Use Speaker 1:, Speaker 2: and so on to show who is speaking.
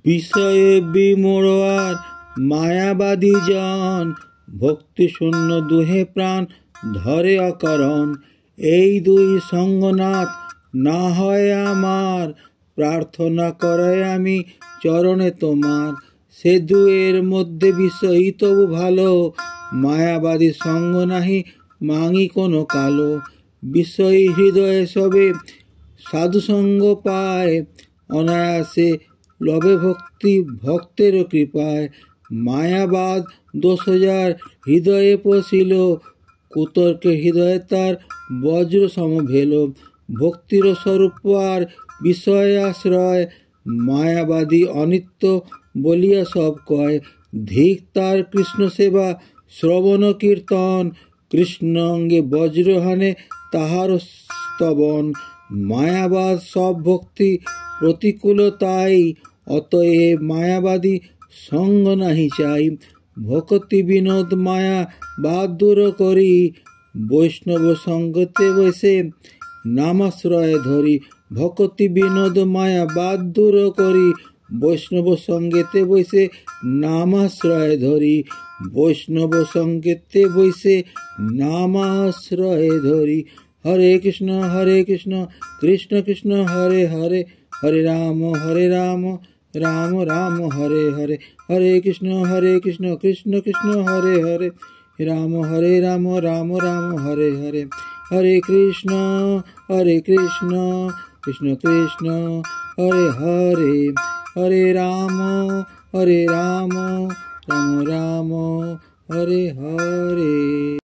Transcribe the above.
Speaker 1: বিষয়ে বিমূঢ় আর মায়াবাদী জন, ভক্তি শূন্য দুহে প্রাণ ধরে অকারণ। এই দুই সঙ্গনাথ না হয় আমার, প্রার্থনা করে আমি চরণে তোমার। সে দুয়ের মধ্যে বিষয়ী তবু ভালো, মায়াবাদী সঙ্গ নাহি মাঙি কোনো কালো। বিষয়ী হৃদয়ে সবে সাধুসঙ্গ পায়, অনায়াসে লবে ভক্তি ভক্তেরও কৃপায়। মায়াবাদ 10,000 হৃদয়ে পশিল, কুতর্কে হৃদয়ে তার বজ্র সমভেল। ভক্তির স্বরূপ আর বিষয় আশ্রয়, মায়াবাদী অনিত্য বলিয়া সব কয়। ধিক তার কৃষ্ণ সেবা শ্রবণ কীর্তন, কৃষ্ণ অঙ্গে বজ্রহানে তাহার স্তবন। মায়াবাদ সব ভক্তি প্রতিকূলতাই, অতএব মায়াবাদী সঙ্গ নাহি চাই। ভক্তি বিনোদ মায়া বাদ দূর করি, বৈষ্ণব সঙ্গতে বসে নামাশ্রয় ধরি। ভক্তি বিনোদ মায়া বাদ দূর করি, বৈষ্ণব সঙ্গেতে বসে নামাশ্রয় ধরি। বৈষ্ণব সঙ্গেতে বসে নামাশ্রয় ধরি। হরে কৃষ্ণ কৃষ্ণ কৃষ্ণ হরে হরে, হরে রাম রাম রাম হরে হরে। হরে কৃষ্ণ কৃষ্ণ কৃষ্ণ হরে হরে, রাম রাম রাম হরে হরে। হরে কৃষ্ণ কৃষ্ণ কৃষ্ণ হরে হরে, হরে রাম রাম রাম হরে হরে।